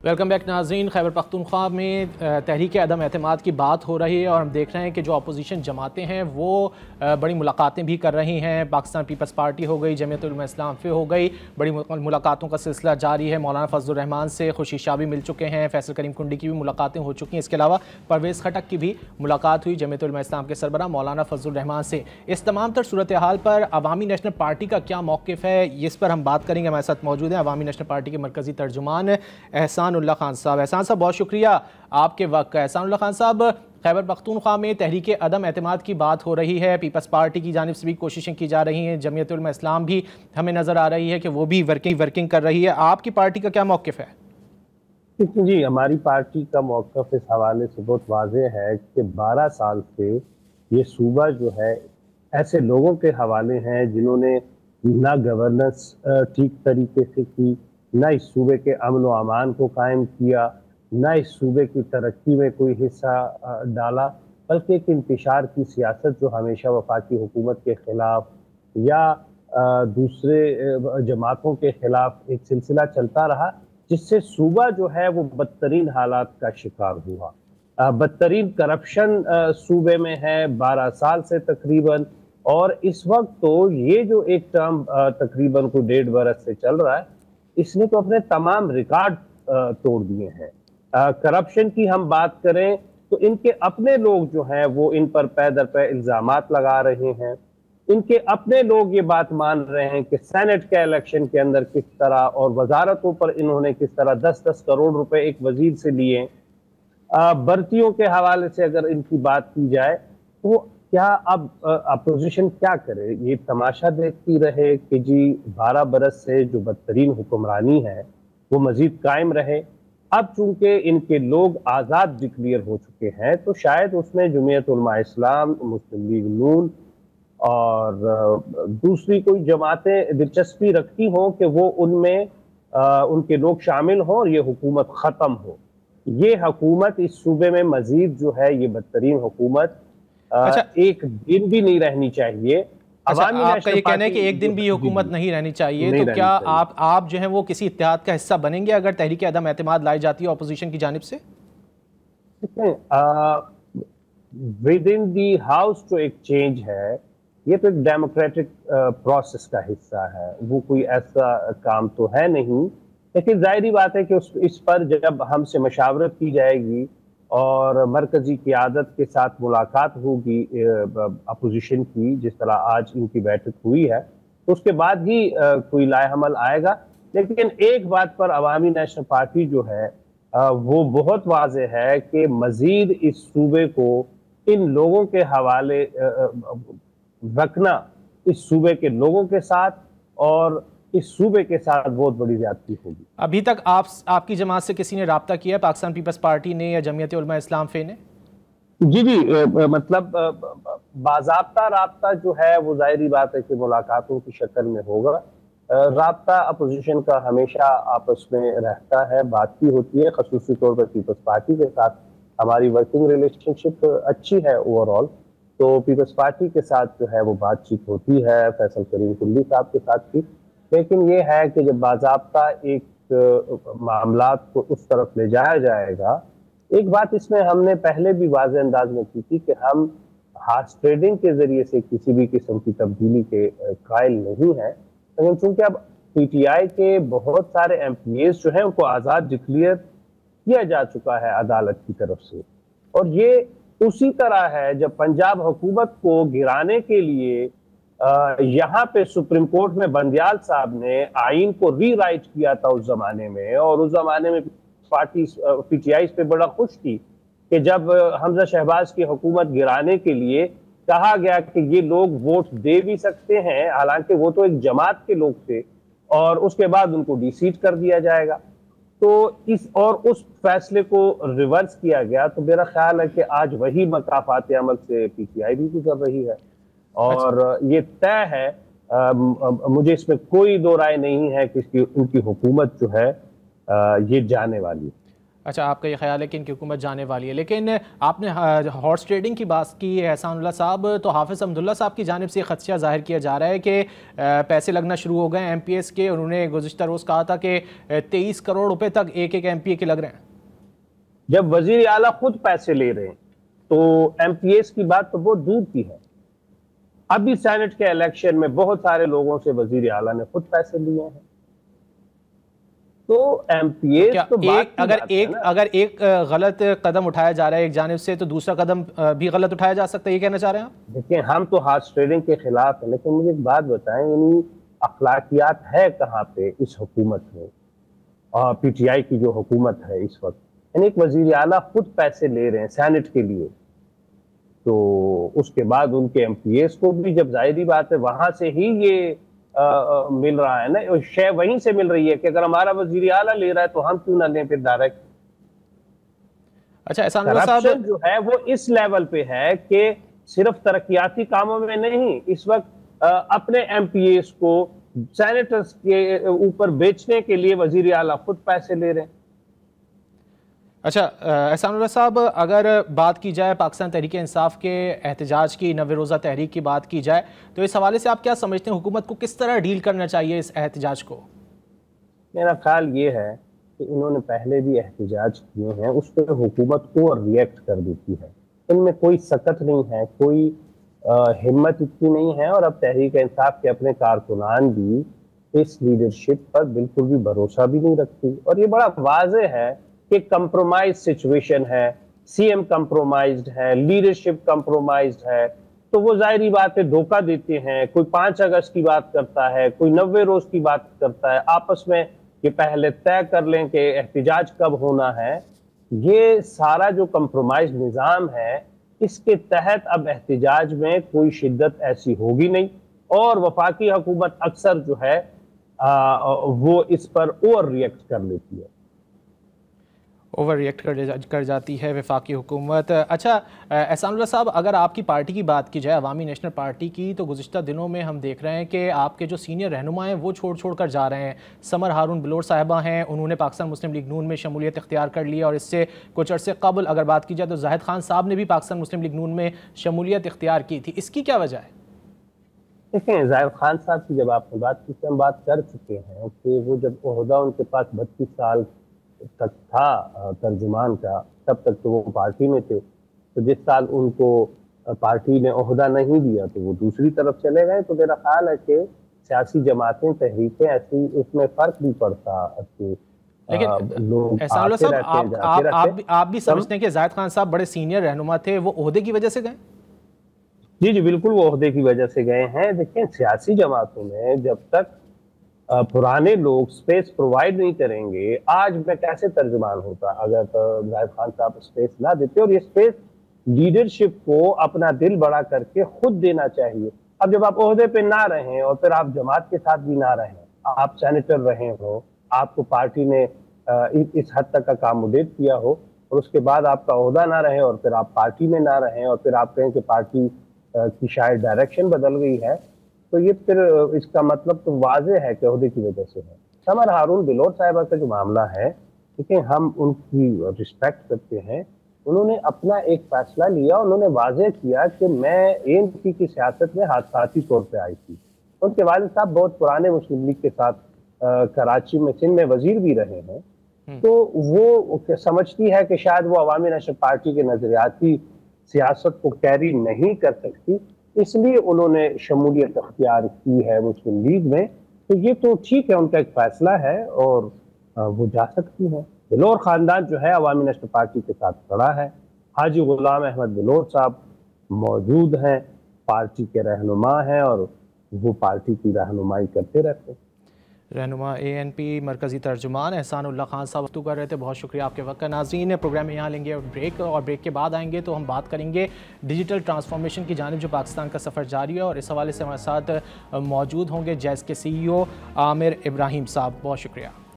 Welcome back ناظرین. خیبر پختونخوا میں تحریک عدم اعتماد کی بات ہو رہی ہے اور ہم دیکھ رہے ہیں کہ جو اپوزیشن جماعتیں ہیں وہ بڑی ملاقاتیں بھی کر رہی ہیں. پاکستان پیپلز پارٹی ہو گئی, جمعیت علماء اسلام فی ہو گئی, بڑی ملاقاتوں کا سلسلہ جاری ہے. مولانا فضل الرحمان سے خوشی شاہ بھی مل چکے ہیں, فیصل کریم کنڈی کی بھی ملاقاتیں ہو چکی ہیں. اس کے علاوہ پرویز خٹک کی بھی ملاقات ہوئی جمعیت علماء اسلام کے سربراہ مولانا فضل الرحمان سے. اس تمام تر صورتحال پر عوامی نیشنل پارٹی کا کیا موقف ہے, اس پر ہم بات کریں گے. ہمارے ساتھ موجود ہیں عوامی نیشنل پارٹی کے مرکزی ترجمان احسان اللہ خان صاحب. احسان صاحب بہت شکریہ آپ کے وقت کا. احسان اللہ خان صاحب, خیبر پختونخوا میں تحریک عدم اعتماد کی بات ہو رہی ہے, پیپلز پارٹی کی جانب سے بھی کوششیں کی جا رہی ہیں, جمعیت علماء اسلام بھی ہمیں نظر آ رہی ہے کہ وہ بھی ورکنگ کر رہی ہے. آپ کی پارٹی کا کیا موقف ہے؟ جی, ہماری پارٹی کا موقف اس حوالے سے بہت واضح ہے کہ 12 سال سے یہ صوبہ جو ہے ایسے لوگوں کے حوالے ہیں جنہوں نے نہ گورننس ٹھیک طریقے سے کی, نہ اس صوبے کے امن و امان کو قائم کیا, نہ اس صوبے کی ترقی میں کوئی حصہ ڈالا, بلکہ ایک انتشار کی سیاست جو ہمیشہ وفاقی حکومت کے خلاف یا دوسرے جماعتوں کے خلاف ایک سلسلہ چلتا رہا, جس سے صوبہ جو ہے وہ بدترین حالات کا شکار ہوا. بدترین کرپشن صوبے میں ہے 12 سال سے تقریباً, اور اس وقت تو یہ جو ایک ٹرم تقریباً کوئی 1.5 برس سے چل رہا ہے, اس نے تو اپنے تمام ریکارڈ توڑ دیے ہیں. کرپشن کی ہم بات کریں تو ان کے اپنے لوگ جو ہیں وہ ان پر پے در پے الزامات لگا رہے ہیں. ان کے اپنے لوگ یہ بات مان رہے ہیں کہ سینٹ کے الیکشن کے اندر کس طرح اور وزارتوں پر انہوں نے کس طرح 10-10 کروڑ روپے ایک وزیر سے لیے. بھرتیوں کے حوالے سے اگر ان کی بات کی جائے تو کیا اب اپوزیشن کیا کرے؟ یہ تماشا دیکھتی رہے کہ جی 12 برس سے جو بدترین حکمرانی ہے وہ مزید قائم رہے. اب چونکہ ان کے لوگ آزاد ڈکلیئر ہو چکے ہیں تو شاید اس میں جمعیت علماء اسلام, مسلم لیگ نون اور دوسری کوئی جماعتیں دلچسپی رکھتی ہوں کہ وہ ان میں ان کے لوگ شامل ہوں اور یہ حکومت ختم ہو. یہ حکومت اس صوبے میں مزید جو ہے یہ بدترین حکومت ایک دن بھی نہیں رہنی چاہیے. آپ کا یہ کہنا ہے کہ ایک دن بھی یہ حکومت نہیں رہنی چاہیے, تو کیا آپ جو ہیں وہ کسی اتحاد کا حصہ بنیں گے اگر تحریک عدم اعتماد لائی جاتی ہے اپوزیشن کی جانب سے؟ ود ان دی ہاؤس جو ایک چینج ہے یہ تو ایک ڈیموکریٹک پروسیس کا حصہ ہے, وہ کوئی ایسا کام تو ہے نہیں, لیکن ظاہری بات ہے کہ اس پر جب ہم سے مشاورت کی جائے گی اور مرکزی قیادت کے ساتھ ملاقات ہوگی اپوزیشن کی, جس طرح آج ان کی بیٹھک ہوئی ہے, تو اس کے بعد ہی کوئی لائحہ عمل آئے گا. لیکن ایک بات پر عوامی نیشنل پارٹی جو ہے وہ بہت واضح ہے کہ مزید اس صوبے کو ان لوگوں کے حوالے رکھنا اس صوبے کے لوگوں کے ساتھ اور اس صوبے کے ساتھ بہت بڑی زیادتی ہوگی. ابھی تک آپ کی جماعت سے کسی نے رابطہ کیا ہے, پاکستان پیپلز پارٹی نے یا جمعیت علماء اسلام فی نے؟ جی, مطلب باضابطہ رابطہ جو ہے وہ ظاہری بات ہے کہ ملاقاتوں کی شکل میں ہوگا. رابطہ اپوزیشن کا ہمیشہ آپس میں رہتا ہے, بات بھی ہوتی ہے, خصوصی طور پر پیپلز پارٹی کے ساتھ ہماری ورکنگ ریلیشن شپ اچھی ہے اوور آل. تو پیپلز پارٹی کے ساتھ جو ہے وہ بات چیت ہوتی ہے, فیصل کریم کنڈی صاحب کے ساتھ بھی. لیکن یہ ہے کہ جب باضابطہ ایک معاملات کو اس طرف لے جایا جائے گا, ایک بات اس میں ہم نے پہلے بھی واضح انداز میں کی تھی کہ ہم ہارس ٹریڈنگ کے ذریعے سے کسی بھی قسم کی تبدیلی کے قائل نہیں ہیں. لیکن چونکہ اب پی ٹی آئی کے بہت سارے ایم پی ایز جو ہیں ان کو آزاد ڈکلیئر کیا جا چکا ہے عدالت کی طرف سے, اور یہ اسی طرح ہے جب پنجاب حکومت کو گرانے کے لیے یہاں پہ سپریم کورٹ میں بندیال صاحب نے آئین کو ری رائٹ کیا تھا اس زمانے میں, اور اس زمانے میں پارٹی پی ٹی آئی اس پہ بڑا خوش تھی کہ جب حمزہ شہباز کی حکومت گرانے کے لیے کہا گیا کہ یہ لوگ ووٹ دے بھی سکتے ہیں, حالانکہ وہ تو ایک جماعت کے لوگ تھے, اور اس کے بعد ان کو ڈی سیٹ کر دیا جائے گا. تو اس فیصلے کو ریورس کیا گیا. تو میرا خیال ہے کہ آج وہی مقافات عمل سے پی ٹی آئی بھی گزر رہی ہے, اور یہ طے ہے, مجھے اس میں کوئی دو رائے نہیں ہے کہ ان کی حکومت جو ہے یہ جانے والی ہے. اچھا، آپ کا یہ خیال ہے کہ ان کی حکومت جانے والی ہے، لیکن آپ نے ہارس ٹریڈنگ کی بات کی ہے احسان اللہ صاحب، تو حافظ حمداللہ صاحب کی جانب سے خدشہ ظاہر کیا جا رہا ہے کہ پیسے لگنا شروع ہو گئے ہیں ایم پی ایس کے. انہوں نے گزشتہ روز کہا تھا کہ 23 کروڑ روپے تک ایک ایم پی اے کے لگ رہے ہیں. جب وزیر اعلیٰ خود پیسے لے رہے ہیں تو ایم پی ایس کی بات تو بہت دور کی ہے. ابھی سینٹ کے الیکشن میں بہت سارے لوگوں سے وزیر اعلیٰ نے خود پیسے لیے ہیں. تو ایم پی ایس تو اگر ایک غلط قدم اٹھایا جا رہا ہے ایک جانب سے، تو دوسرا قدم بھی غلط اٹھایا جا سکتا ہے، یہ کہنا چاہ رہے ہیں آپ؟ دیکھیں، ہم تو ہارس ٹریڈنگ کے خلاف ہیں، لیکن مجھے ایک بات بتائیں، یعنی اخلاقیات ہے کہاں پہ اس حکومت میں، اور پی ٹی آئی کی جو حکومت ہے اس وقت، یعنی ایک وزیر اعلیٰ خود پیسے لے رہے ہیں سینٹ کے لیے، تو اس کے بعد ان کے ایم پی ایس کو بھی جب ظاہری بات ہے وہاں سے ہی یہ مل رہا ہے نا، شے وہیں سے مل رہی ہے کہ اگر ہمارا وزیر اعلیٰ لے رہا ہے تو ہم کیوں نہ لیں پھر ڈائریکٹ. اچھا، احسان اللہ صاحب، کرپشن جو ہے وہ اس لیول پہ ہے کہ صرف ترقیاتی کاموں میں نہیں، اس وقت اپنے ایم پی ایس کو سینیٹرز کے اوپر بیچنے کے لیے وزیر اعلیٰ خود پیسے لے رہے ہیں. اچھا احسان اللہ صاحب، اگر بات کی جائے پاکستان تحریک انصاف کے احتجاج کی، 90 روزہ تحریک کی بات کی جائے، تو اس حوالے سے آپ کیا سمجھتے ہیں حکومت کو کس طرح ڈیل کرنا چاہیے اس احتجاج کو؟ میرا خیال یہ ہے کہ انہوں نے پہلے بھی احتجاج کیے ہیں، اس پہ حکومت اوور ریئیکٹ کر دیتی ہے. ان میں کوئی سکت نہیں ہے، کوئی ہمت اتنی نہیں ہے، اور اب تحریک انصاف کے اپنے کارکنان بھی اس لیڈرشپ پر بالکل بھی بھروسہ بھی نہیں رکھتی. اور یہ بڑا واضح ہے کہ کمپرومائز سچویشن ہے، سی ایم کمپرومائزڈ ہے، لیڈرشپ کمپرومائزڈ ہے، تو وہ ظاہری بات ہے دھوکہ دیتے ہیں. کوئی 5 اگست کی بات کرتا ہے، کوئی 90 روز کی بات کرتا ہے، آپس میں یہ پہلے طے کر لیں کہ احتجاج کب ہونا ہے. یہ سارا جو کمپرومائز نظام ہے، اس کے تحت اب احتجاج میں کوئی شدت ایسی ہوگی نہیں، اور وفاقی حکومت اکثر جو ہے وہ اس پر اوور ریئیکٹ کر لیتی ہے. اوور ریئیکٹ کر جاتی ہے وفاقی حکومت. اچھا احسان اللہ صاحب، اگر آپ کی پارٹی کی بات کی جائے، عوامی نیشنل پارٹی کی، تو گزشتہ دنوں میں ہم دیکھ رہے ہیں کہ آپ کے جو سینئر رہنما ہیں وہ چھوڑ کر جا رہے ہیں. سمر ہارون بلور صاحبہ ہیں، انہوں نے پاکستان مسلم لیگ نون میں شمولیت اختیار کر لی، اور اس سے کچھ عرصے قبل اگر بات کی جائے تو زاہد خان صاحب نے بھی پاکستان مسلم لیگ نون میں شمولیت اختیار کی تھی. اس کی کیا وجہ ہے؟ دیکھیں، زاہد خان صاحب کی جب آپ نے بات کی، ہم بات کر چکے ہیں کہ وہ جب عہدہ ان کے پاس 32 سال تک تھا ترجمان کا، تب تک تو وہ پارٹی میں تھے. تو جس سال ان کو پارٹی نے عہدہ نہیں دیا تو وہ دوسری طرف چلے گئے. تو میرا خیال ہے کہ سیاسی جماعتیں، تحریکیں ایسی، اس میں فرق بھی پڑتا کہ لیکن احسان اللہ صاحب، آپ بھی سمجھتے ہیں کہ زاہد خان صاحب بڑے سینئر رہنما تھے، وہ عہدے کی وجہ سے گئے؟ جی بالکل، وہ عہدے کی وجہ سے گئے ہیں. دیکھیں، سیاسی جماعتوں میں جب تک پرانے لوگ سپیس پرووائڈ نہیں کریں گے، آج میں کیسے ترجمان ہوتا اگر زاہد خان صاحب سپیس نہ دیتے. اور یہ سپیس لیڈرشپ کو اپنا دل بڑا کر کے خود دینا چاہیے. اب جب آپ عہدے پہ نہ رہیں اور پھر آپ جماعت کے ساتھ بھی نہ رہیں، آپ سینیٹر رہے ہو، آپ کو پارٹی نے اس حد تک اکاموڈیٹ کیا ہو، اور اس کے بعد آپ کا عہدہ نہ رہے اور پھر آپ پارٹی میں نہ رہیں، اور پھر آپ کہیں کہ پارٹی کی شاید ڈائریکشن بدل گئی ہے، تو یہ پھر اس کا مطلب تو واضح ہے کہ عہدے کی وجہ سے ہے. سمر ہارون بلور صاحبہ کا جو معاملہ ہے، لیکن ہم ان کی رسپیکٹ کرتے ہیں. انہوں نے اپنا ایک فیصلہ لیا، انہوں نے واضح کیا کہ میں اے این پی کی سیاست میں حادثاتی طور پہ آئی تھی. ان کے والد صاحب بہت پرانے مسلم لیگ کے ساتھ کراچی میں، سندھ میں وزیر بھی رہے ہیں. تو وہ سمجھتی ہے کہ شاید وہ عوامی نیشنل پارٹی کے نظریاتی سیاست کو کیری نہیں کر سکتی، اس لیے انہوں نے شمولیت اختیار کی ہے مسلم لیگ میں. تو یہ تو ٹھیک ہے، ان کا ایک فیصلہ ہے اور وہ جا سکتی ہیں. بلور خاندان جو ہے عوامی نیشنل پارٹی کے ساتھ کھڑا ہے. حاجی غلام احمد بلور صاحب موجود ہیں، پارٹی کے رہنما ہیں، اور وہ پارٹی کی رہنمائی کرتے رہتے ہیں. رہنما اے این پی مرکزی ترجمان احسان اللہ خان صاحب گفتگو کر رہے تھے. بہت شکریہ آپ کے وقت کا. ناظرین، پروگرام میں یہاں لیں گے بریک، اور بریک کے بعد آئیں گے تو ہم بات کریں گے ڈیجیٹل ٹرانسفارمیشن کی جانب جو پاکستان کا سفر جاری ہے، اور اس حوالے سے ہمارے ساتھ موجود ہوں گے جیز کے سی ای او عامر ابراہیم صاحب. بہت شکریہ.